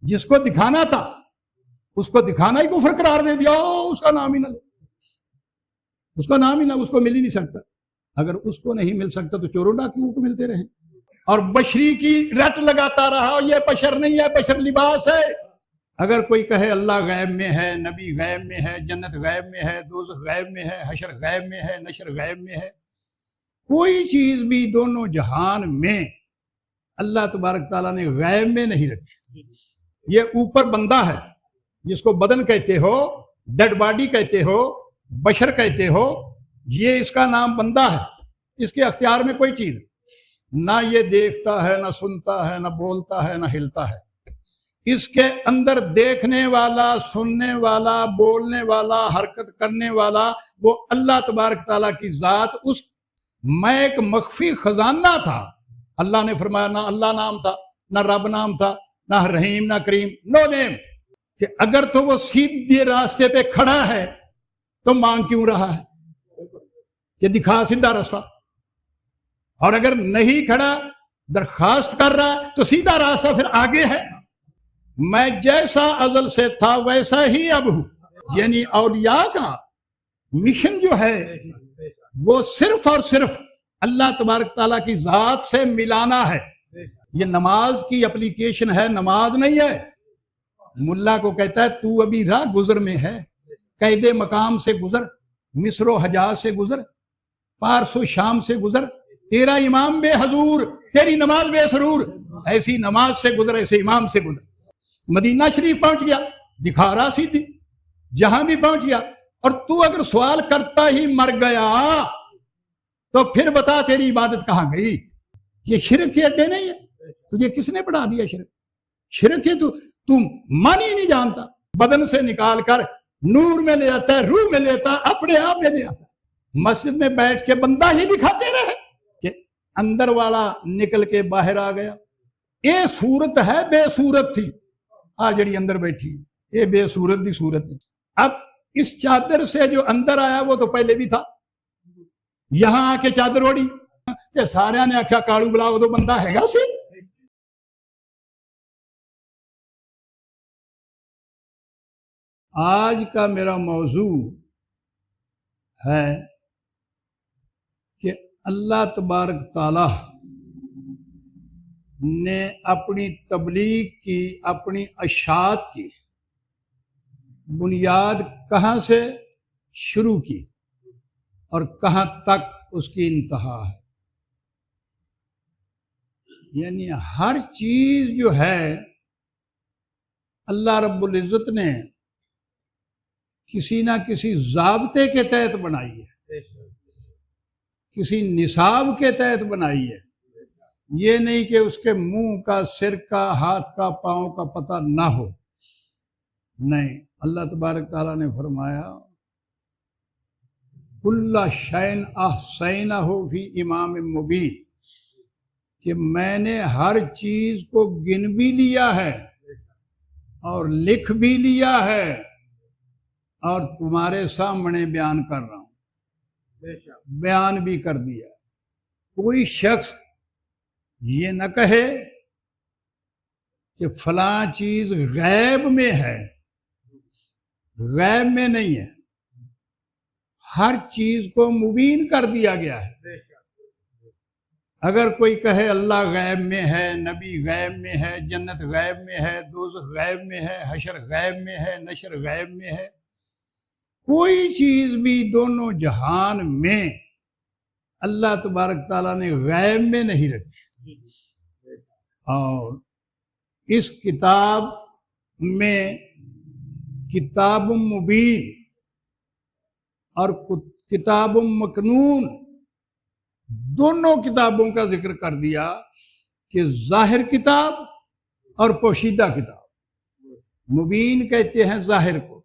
جس کو دکھانا تھا اس کو دکھانا ہی کفر قرار دے دیا، اس کا نام ہی نہ لو، اس کا نام ہی نہ، اس کو مل ہی نہیں سکتا۔ اگر اس کو نہیں مل سکتا تو چوروں ڈاکیوں کو ملتے رہے، اور بشری کی رٹ لگاتا رہا، یہ بشر نہیں ہے، بشر لباس ہے۔ اگر کوئی کہے اللہ غیب میں ہے، نبی غیب میں ہے، جنت غیب میں ہے، دوزخ غیب میں ہے، حشر غیب میں ہے، نشر غیب میں ہے، کوئی چیز بھی دونوں جہان میں اللہ تبارک تعالیٰ نے غیب میں نہیں رکھی۔ یہ اوپر بندہ ہے جس کو بدن کہتے ہو، ڈیڈ باڈی کہتے ہو، بشر کہتے ہو، یہ اس کا نام بندہ ہے، اس کے اختیار میں کوئی چیز نہ یہ دیکھتا ہے، نہ سنتا ہے، نہ بولتا ہے، نہ ہلتا ہے۔ اس کے اندر دیکھنے والا، سننے والا، بولنے والا، حرکت کرنے والا وہ اللہ تبارک تعالیٰ کی ذات، اس میں ایک مخفی خزانہ تھا۔ اللہ نے فرمایا نہ اللہ نام تھا، نہ رب نام تھا، نہ رحیم، نہ کریم، نو نیم، کہ اگر تو وہ سیدھے راستے پہ کھڑا ہے تو مانگ کیوں رہا ہے کہ دکھا سیدھا راستہ، اور اگر نہیں کھڑا درخواست کر رہا تو سیدھا راستہ پھر آگے ہے۔ میں جیسا ازل سے تھا ویسا ہی اب ہوں، یعنی اولیاء کا مشن جو ہے وہ صرف اور صرف اللہ تبارک تعالیٰ کی ذات سے ملانا ہے۔ یہ نماز کی اپلیکیشن ہے، نماز نہیں ہے۔ ملا کو کہتا ہے تو ابھی راہ گزر میں ہے، قید مقام سے گزر، مصر و حجاز سے گزر، پارس و شام سے گزر، تیرا امام بے حضور، تیری نماز بے سرور، ایسی نماز سے گزر، ایسے امام سے گزر۔ مدینہ شریف پہنچ گیا، دکھا رہا سیدھی، جہاں بھی پہنچ گیا، اور تو اگر سوال کرتا ہی مر گیا تو پھر بتا تیری عبادت کہاں گئی؟ یہ شرک کے اڈے نہیں ہے، تجھے کس نے پڑھا دیا شرک؟ شرک ہے تو مانی نہیں جانتا، بدن سے نکال کر نور میں لے آتا ہے، روح میں لے آتا ہے، اپنے آپ میں لے آتا ہے۔ مسجد میں بیٹھ کے بندہ ہی دکھاتے رہے کہ اندر والا نکل کے باہر آ گیا۔ یہ صورت ہے، بے صورت تھی، جڑی اندر بیٹھی ہے یہ بے صورت دی صورت ہے۔ اب اس چادر سے جو اندر آیا وہ تو پہلے بھی تھا، یہاں آ کے چادر اوڑی تے سارے نے آکھیا کاڑو بلا وہ تو بندہ ہے گا سی۔ آج کا میرا موضوع ہے کہ اللہ تبارک تعالی نے اپنی تبلیغ کی، اپنی اشاعت کی بنیاد کہاں سے شروع کی اور کہاں تک اس کی انتہا ہے۔ یعنی ہر چیز جو ہے اللہ رب العزت نے کسی نہ کسی ضابطے کے تحت بنائی ہے، کسی نصاب کے تحت بنائی ہے۔ یہ نہیں کہ اس کے منہ کا، سر کا، ہاتھ کا، پاؤں کا پتہ نہ ہو، نہیں۔ اللہ تبارک تعالیٰ نے فرمایا کل شیء احصینہ فی امام مبین، کہ میں نے ہر چیز کو گن بھی لیا ہے اور لکھ بھی لیا ہے اور تمہارے سامنے بیان کر رہا ہوں، بیان بھی کر دیا۔ کوئی شخص یہ نہ کہے کہ فلاں چیز غیب میں ہے، غیب میں نہیں ہے، ہر چیز کو مبین کر دیا گیا ہے۔ اگر کوئی کہے اللہ غیب میں ہے، نبی غیب میں ہے، جنت غیب میں ہے، دوزخ غیب میں ہے، حشر غیب میں ہے، نشر غیب میں ہے، کوئی چیز بھی دونوں جہان میں اللہ تبارک تعالیٰ نے غیب میں نہیں رکھی۔ اور اس کتاب میں کتاب مبین اور کتاب مکنون دونوں کتابوں کا ذکر کر دیا، کہ ظاہر کتاب اور پوشیدہ کتاب۔ مبین کہتے ہیں ظاہر کو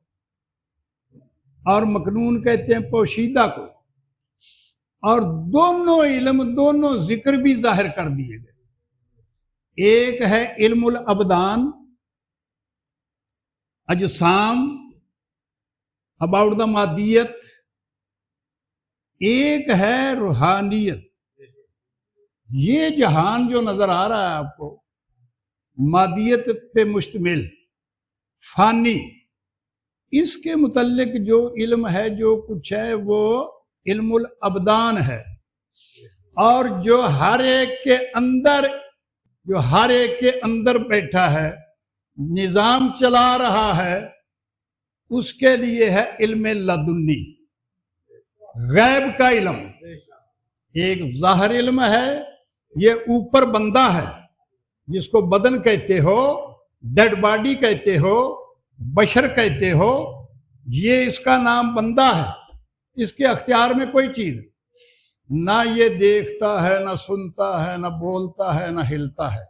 اور مکنون کہتے ہیں پوشیدہ کو، اور دونوں علم، دونوں ذکر بھی ظاہر کر دیے گئے۔ ایک ہے علم الابدان، اجسام، اباؤٹ دا مادیت، ایک ہے روحانیت۔ یہ جہان جو نظر آ رہا ہے آپ کو، مادیت پہ مشتمل فانی، اس کے متعلق جو علم ہے، جو کچھ ہے، وہ علم الابدان ہے، اور جو ہر ایک کے اندر بیٹھا ہے، نظام چلا رہا ہے، اس کے لیے ہے علم لدنی، غیب کا علم۔ ایک ظاہر علم ہے، یہ اوپر بندہ ہے جس کو بدن کہتے ہو، ڈیڈ باڈی کہتے ہو، بشر کہتے ہو، یہ اس کا نام بندہ ہے۔ اس کے اختیار میں کوئی چیز نہیں، نہ یہ دیکھتا ہے، نہ سنتا ہے، نہ بولتا ہے، نہ ہلتا ہے۔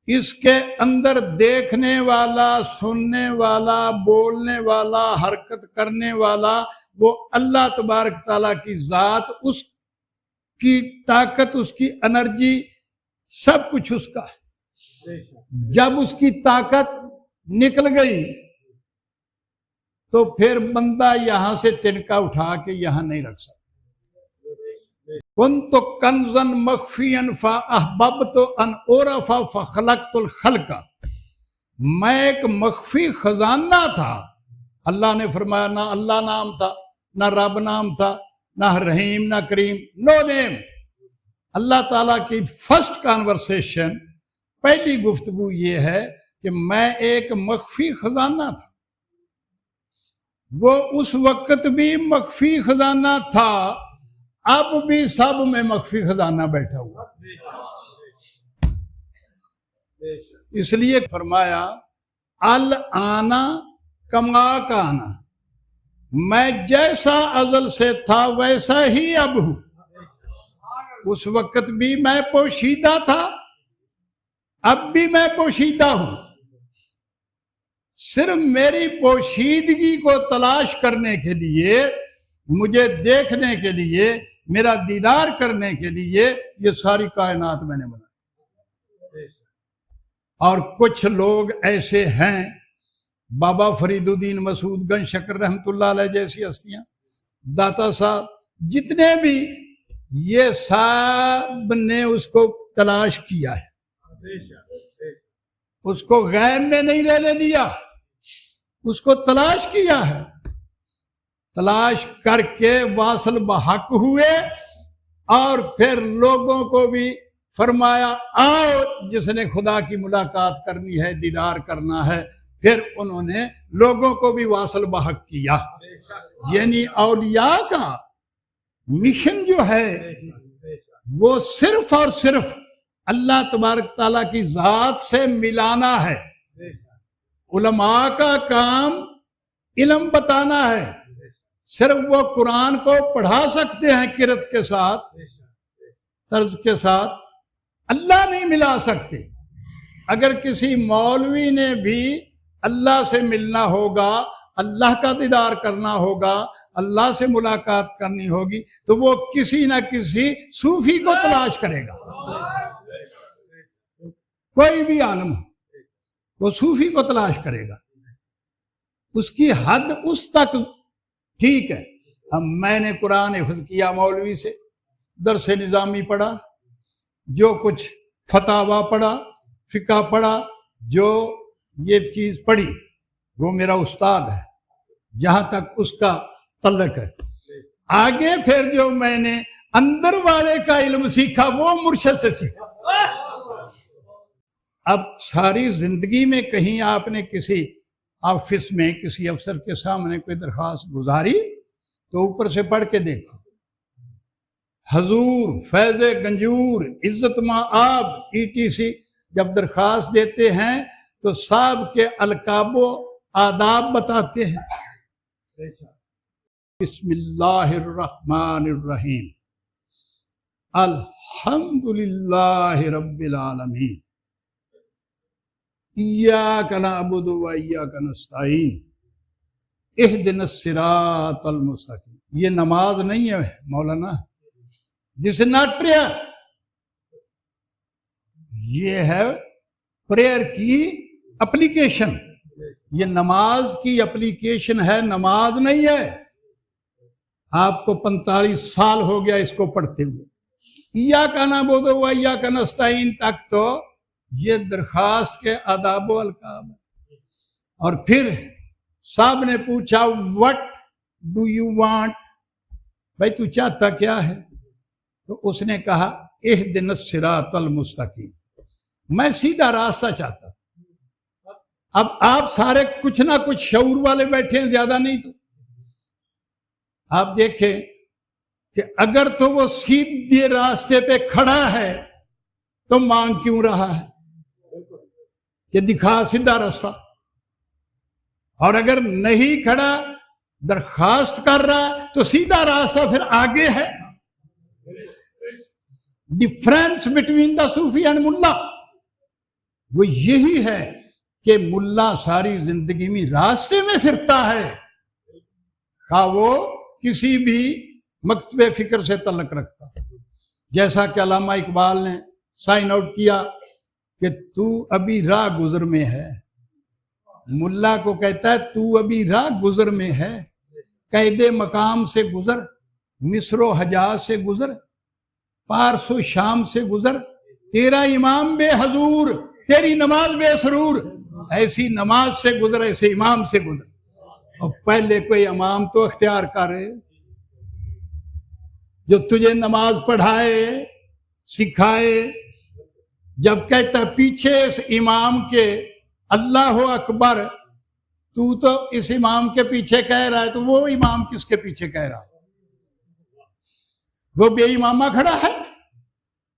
اس کے اندر دیکھنے والا، سننے والا، بولنے والا، حرکت کرنے والا وہ اللہ تبارک تعالیٰ کی ذات، اس کی طاقت، اس کی انرجی، سب کچھ اس کا ہے۔ جب اس کی طاقت نکل گئی تو پھر بندہ یہاں سے تنکا اٹھا کے یہاں نہیں رکھ سکتا۔ کنت کنزن مخفین فاحببت ان اعرف فخلقت الخلق، میں ایک مخفی خزانہ تھا۔ اللہ نے فرمایا نہ اللہ نام تھا، نہ رب نام تھا، نہ رحیم، نہ کریم، نو نیم۔ اللہ تعالیٰ کی فرسٹ کانورسیشن، پہلی گفتگو یہ ہے کہ میں ایک مخفی خزانہ تھا۔ وہ اس وقت بھی مخفی خزانہ تھا، اب بھی سب میں مخفی خزانہ بیٹھا ہوا۔ اس لیے فرمایا الآنا کما کانا، میں جیسا ازل سے تھا ویسا ہی اب ہوں۔ اس وقت بھی میں پوشیدہ تھا، اب بھی میں پوشیدہ ہوں۔ صرف میری پوشیدگی کو تلاش کرنے کے لیے، مجھے دیکھنے کے لیے، میرا دیدار کرنے کے لیے یہ ساری کائنات میں نے بنائی۔ اور کچھ لوگ ایسے ہیں، بابا فرید الدین مسعود گنج شکر رحمۃ اللہ علیہ جیسی ہستیاں، داتا صاحب، جتنے بھی، یہ سب نے اس کو تلاش کیا ہے، اس کو غیر نے نہیں رہنے دیا، اس کو تلاش کیا ہے، تلاش کر کے واصل بحق ہوئے، اور پھر لوگوں کو بھی فرمایا آؤ جس نے خدا کی ملاقات کرنی ہے، دیدار کرنا ہے، پھر انہوں نے لوگوں کو بھی واصل بحق کیا۔ یعنی اولیاء کا مشن جو ہے وہ صرف اور صرف اللہ تبارک تعالیٰ کی ذات سے ملانا ہے۔ علماء کا کام علم بتانا ہے، صرف وہ قرآن کو پڑھا سکتے ہیں قرأت کے ساتھ، طرز کے ساتھ، اللہ نہیں ملا سکتے۔ اگر کسی مولوی نے بھی اللہ سے ملنا ہوگا، اللہ کا دیدار کرنا ہوگا، اللہ سے ملاقات کرنی ہوگی، تو وہ کسی نہ کسی صوفی کو تلاش کرے گا۔ کوئی بھی عالم ہو، وہ صوفی کو تلاش کرے گا۔ اس کی حد اس تک ٹھیک ہے۔ اب میں نے قرآن حفظ کیا مولوی سے، درس نظامی پڑھا، جو کچھ فتاوا پڑھا، فقہ پڑھا، جو یہ چیز پڑھی، وہ میرا استاد ہے جہاں تک اس کا تعلق ہے۔ آگے پھر جو میں نے اندر والے کا علم سیکھا وہ مرشد سے سیکھا۔ اب ساری زندگی میں کہیں آپ نے کسی آفس میں کسی افسر کے سامنے کوئی درخواست گزاری تو اوپر سے پڑھ کے دیکھو، حضور، فیض گنجور، عزت مآب، ETC، جب درخواست دیتے ہیں تو صاحب کے القاب و آداب بتاتے ہیں۔ بسم اللہ الرحمن الرحیم، الحمدللہ رب العالمین، ایاک نعبد و ایاک نستعین، اہدنا الصراط المستقیم۔ یہ نماز نہیں ہے مولانا، دس از ناٹ پریئر، یہ ہے پریئر کی اپلیکیشن۔ یہ نماز کی اپلیکیشن ہے، نماز نہیں ہے۔ آپ کو 45 سال ہو گیا اس کو پڑھتے ہوئے۔ ایاک نعبد و ایاک نستعین تک تو یہ درخواست کے آداب و القاب ہے۔ اور پھر صاحب نے پوچھا وٹ ڈو یو وانٹ، بھائی تو چاہتا کیا ہے؟ تو اس نے کہا اہدنا الصراط المستقیم، میں سیدھا راستہ چاہتا۔ اب آپ سارے کچھ نہ کچھ شعور والے بیٹھے ہیں، زیادہ نہیں تو آپ دیکھیں کہ اگر تو وہ سیدھے راستے پہ کھڑا ہے تو مانگ کیوں رہا ہے کہ دکھا سیدھا راستہ، اور اگر نہیں کھڑا درخواست کر رہا تو سیدھا راستہ پھر آگے ہے۔ ڈفرینس بٹوین دا صوفی اینڈ ملا وہ یہی ہے کہ ملا ساری زندگی میں راستے میں پھرتا ہے، خواہ وہ کسی بھی مکتب فکر سے تعلق رکھتا، جیسا کہ علامہ اقبال نے سائن آؤٹ کیا کہ تو ابھی راہ گزر میں ہے۔ ملا کو کہتا ہے تو ابھی راہ گزر میں ہے، قید مقام سے گزر، مصر و حجاز سے گزر، پارس و شام سے گزر، تیرا امام بے حضور، تیری نماز بے سرور، ایسی نماز سے گزر، ایسے امام سے گزر۔ اور پہلے کوئی امام تو اختیار کرے جو تجھے نماز پڑھائے سکھائے۔ جب کہتا پیچھے اس امام کے اللہ اکبر، تو اس امام کے پیچھے کہہ رہا ہے، تو وہ امام کس کے پیچھے کہہ رہا ہے؟ وہ بے امامہ کھڑا ہے۔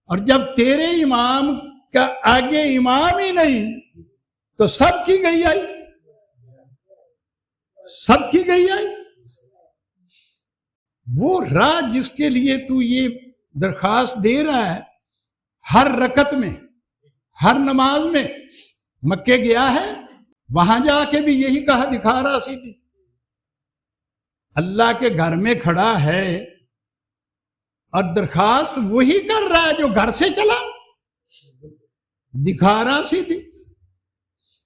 اور جب تیرے امام کا آگے امام ہی نہیں تو سب کی گئی آئی، سب کی گئی آئی۔ وہ راہ جس کے لیے تو یہ درخواست دے رہا ہے، ہر رکعت میں، ہر نماز میں مکے گیا ہے، وہاں جا کے بھی یہی کہا دکھا رہا سیدھی۔ اللہ کے گھر میں کھڑا ہے اور درخواست وہی کر رہا ہے جو گھر سے چلا، دکھا رہا سیدھی۔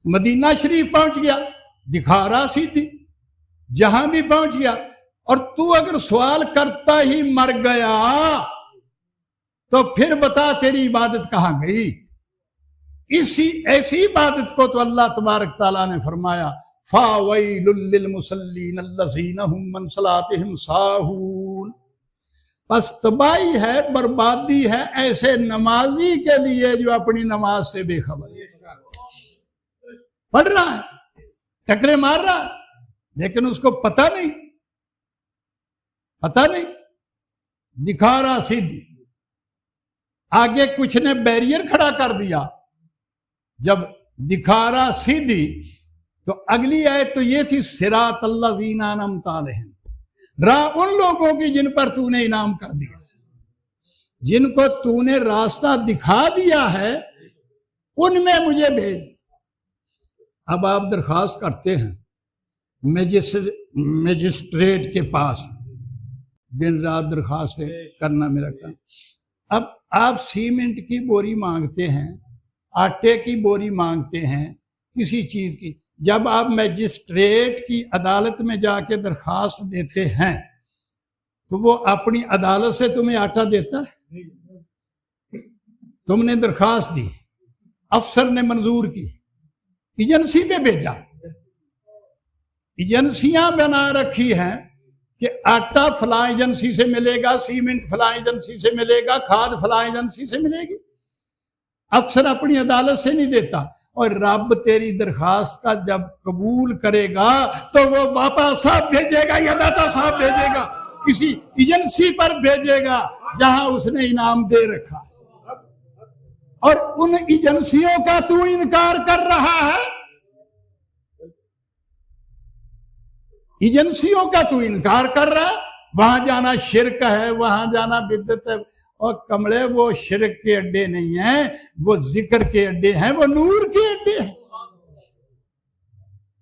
مدینہ شریف پہنچ گیا، دکھا رہا سیدھی، جہاں بھی پہنچ گیا۔ اور تو اگر سوال کرتا ہی مر گیا تو پھر بتا تیری عبادت کہاں گئی؟ ایسی عبادت کو تو اللہ تبارک تعالیٰ نے فرمایا فَوَيْلٌ لِّلْمُصَلِّينَ الَّذِينَ هُمْ مَنْ صَلَاتِهِمْ سَاهُونَ، پس تباہی ہے، بربادی ہے ایسے نمازی کے لیے جو اپنی نماز سے بے خبر ہے، پڑھ رہا ہے، ٹکرے مار رہا ہے، لیکن اس کو پتہ نہیں، دکھا رہا سیدھی۔ آگے کچھ نے بیریئر کھڑا کر دیا، جب دکھا رہا سیدھی تو اگلی آیت تو یہ تھی صراط الذین انعمت علیہم، راہ ان لوگوں کی جن پر تو نے انعام کر دیا، جن کو تو نے راستہ دکھا دیا ہے، ان میں مجھے بھیج۔ اب آپ درخواست کرتے ہیں میجسٹریٹ کے پاس، دن رات درخواست کرنا میرا کام۔ اب آپ سیمنٹ کی بوری مانگتے ہیں، آٹے کی بوری مانگتے ہیں، کسی چیز کی، جب آپ میجسٹریٹ کی عدالت میں جا کے درخواست دیتے ہیں تو وہ اپنی عدالت سے تمہیں آٹا دیتا ہے؟ تم نے درخواست دی، افسر نے منظور کی، ایجنسی پہ بھیجا، ایجنسیاں بنا رکھی ہیں کہ آٹا فلاں ایجنسی سے ملے گا، سیمنٹ فلاں ایجنسی سے ملے گا، کھاد فلاں ایجنسی سے ملے گی۔ افسر اپنی عدالت سے نہیں دیتا، اور رب تیری درخواست کا جب قبول کرے گا تو وہ باپا صاحب بھیجے گا یا داتا صاحب بھیجے گا، کسی ایجنسی پر بھیجے گا جہاں اس نے انعام دے رکھا ہے، اور ان ایجنسیوں کا تو انکار کر رہا ہے، ایجنسیوں کا تو انکار کر رہا ہے۔ وہاں جانا شرک ہے، وہاں جانا بدعت ہے، اور کمڑے وہ شرک کے اڈے نہیں ہیں، وہ ذکر کے اڈے ہیں، وہ نور کے اڈے ہیں،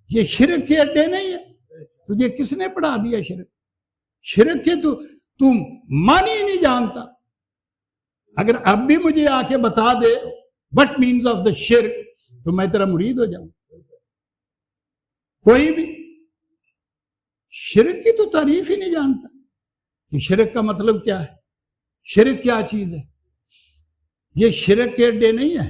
یہ شرک کے اڈے نہیں ہیں۔ تجھے کس نے پڑھا دیا شرک؟ شرک کے تو معنی ہی نہیں جانتا۔ اگر اب بھی مجھے آ کے بتا دے what means of the شرک تو میں تیرا مرید ہو جاؤں۔ کوئی بھی شرک کی تو تعریف ہی نہیں جانتا کہ شرک کا مطلب کیا ہے، شرک کیا چیز ہے۔ یہ شرک کے اڈے نہیں ہے۔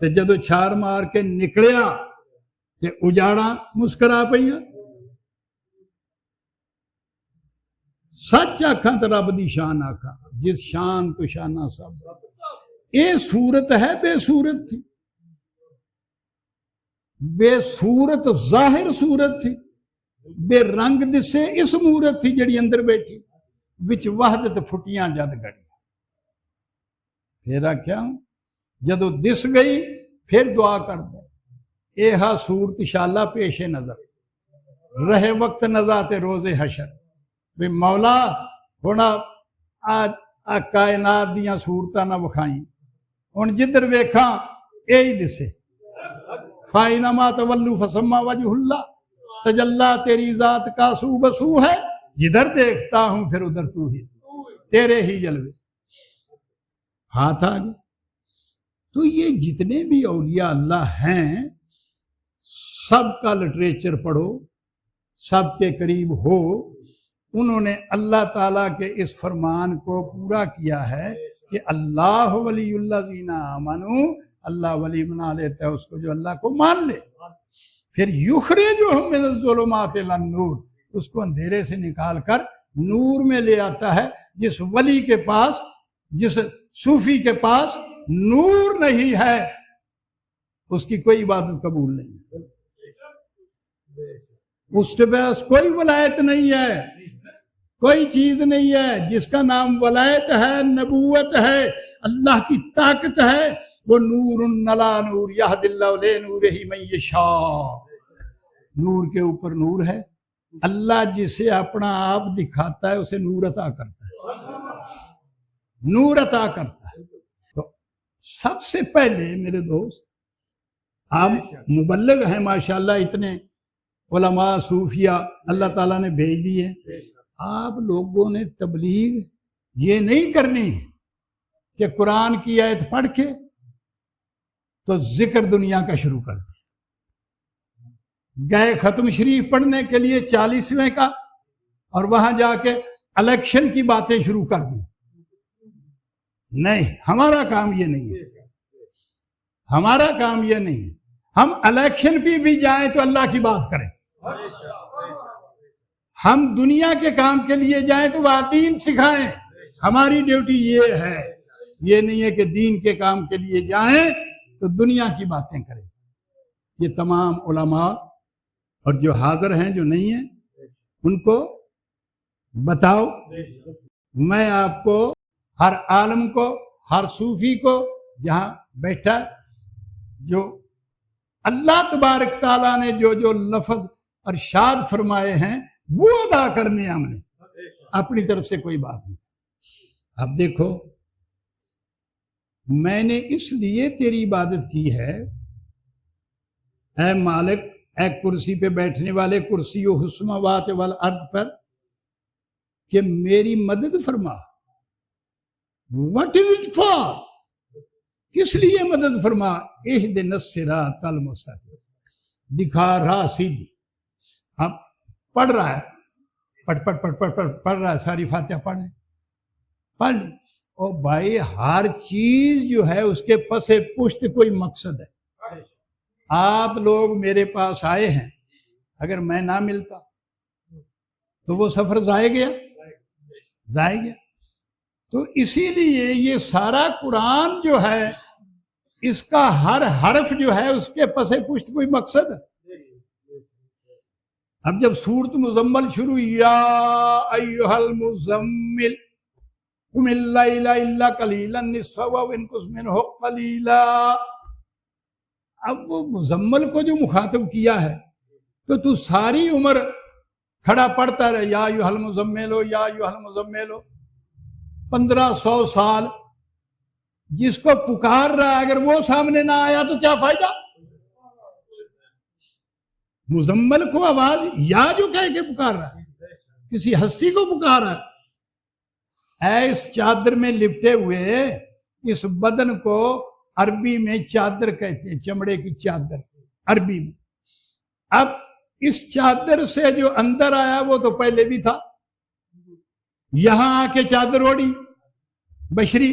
تے جدو چھار مار کے نکلیا تے اجاڑا مسکرا پئیاں. سچ آکھاں تے رب دی شان آکھاں، جس شان تو شانہ سب. اے صورت ہے بے صورت تھی، بے صورت ظاہر صورت تھی، بے رنگ دسے اس مورت تھی جڑی اندر بیٹھی، وچ وحدت پھٹیاں جد گڑی. پھر کیا جدو دس گئی پھر دعا کر دے، اے ہا صورت شالہ پیش نظر، رہے وقت نذات روز حشر. بھی مولا ہونا آ کائنات دیاں صورتاں نہ وکھائیں، ہن جدھر ویکھاں اے ہی دسے. فَإِنَّمَا تَوَلُّوا فَثَمَّ وَجْهُ اللَّهِ، تجلی تیری ذات کا سو بسو ہے، جدھر دیکھتا ہوں پھر ادھر تو ہی، تیرے ہی جلوے. ہاتھ آگے. تو یہ جتنے بھی اولیاء اللہ ہیں سب کا لٹریچر پڑھو، سب کے قریب ہو، انہوں نے اللہ تعالیٰ کے اس فرمان کو پورا کیا ہے کہ اللہ ولی الذین آمنوا، اللہ ولی بنا لیتا ہے اس کو جو اللہ کو مان لے. پھر یخرجہم من الظلمات الی النور، اس کو اندھیرے سے نکال کر نور میں لے آتا ہے. جس ولی کے پاس، جس صوفی کے پاس نور نہیں ہے اس کی کوئی عبادت قبول نہیں ہے، اس کے پاس کوئی ولایت نہیں ہے، کوئی چیز نہیں ہے. جس کا نام ولایت ہے، نبوت ہے، اللہ کی طاقت ہے، وہ نور علی نور یہدی اللہ لنورہ من یشاء. نور کے اوپر نور ہے. اللہ جسے اپنا آپ دکھاتا ہے اسے نور عطا کرتا ہے، نور عطا کرتا ہے. تو سب سے پہلے میرے دوست، آپ مبلغ ہیں ماشاءاللہ، اتنے علماء صوفیہ اللہ تعالیٰ نے بھیج دیے. آپ لوگوں نے تبلیغ یہ نہیں کرنی کہ قرآن کی آیت پڑھ کے تو ذکر دنیا کا شروع کر دیں. گئے ختم شریف پڑھنے کے لیے 40ویں کا، اور وہاں جا کے الیکشن کی باتیں شروع کر دیں. نہیں، ہمارا کام یہ نہیں ہے، ہمارا کام یہ نہیں ہے. ہم الیکشن پہ بھی جائیں تو اللہ کی بات کریں، ہم دنیا کے کام کے لیے جائیں تو وہ دین سکھائیں. ہماری ڈیوٹی یہ ہے، یہ نہیں ہے کہ دین کے کام کے لیے جائیں تو دنیا کی باتیں کریں. یہ تمام علماء اور جو حاضر ہیں جو نہیں ہیں ان کو بتاؤ. میں آپ کو، ہر عالم کو، ہر صوفی کو جہاں بیٹھا، جو اللہ تبارک تعالیٰ نے جو جو لفظ ارشاد فرمائے ہیں وہ ادا کرنے ہم نے، اپنی طرف سے کوئی بات نہیں. اب دیکھو، میں نے اس لیے تیری عبادت کی ہے اے مالک، اے کرسی پہ بیٹھنے والے، کرسی و السماوات والارض پر، کہ میری مدد فرما. What is it for؟ کس لیے مدد فرما؟ اہدنا الصراط المستقیم، دکھا راہ سیدھی. اب پڑھ رہا ہے، پڑھ رہا ہے، ساری فاتحہ پڑھ لیں. اور بھائی ہر چیز جو ہے اس کے پس پشت کوئی مقصد ہے. آپ لوگ میرے پاس آئے ہیں، اگر میں نہ ملتا تو وہ سفر ضائع گیا. تو اسی لیے یہ سارا قرآن جو ہے اس کا ہر حرف جو ہے اس کے پس پشت کوئی مقصد ہے. اب جب سورت مزمل شروع، یا ایھا المزمل قم اللیل الا قلیلا نصفہ وانقص منہ قلیلا، اب وہ مزمل کو جو مخاطب کیا ہے تو ساری عمر کھڑا پڑھتا رہے، یا ایھا المزمل، یا ایھا المزمل، 1500 سال جس کو پکار رہا ہے اگر وہ سامنے نہ آیا تو کیا فائدہ؟ مزمل کو آواز یا جو کہہ کے پکار رہا ہے، کسی ہستی کو پکار رہا ہے. اے اس چادر میں لپٹے ہوئے اس بدن کو عربی میں چادر کہتے ہیں، چمڑے کی چادر عربی میں. اب اس چادر سے جو اندر آیا وہ تو پہلے بھی تھا، یہاں آ کے چادر اوڑی بشری.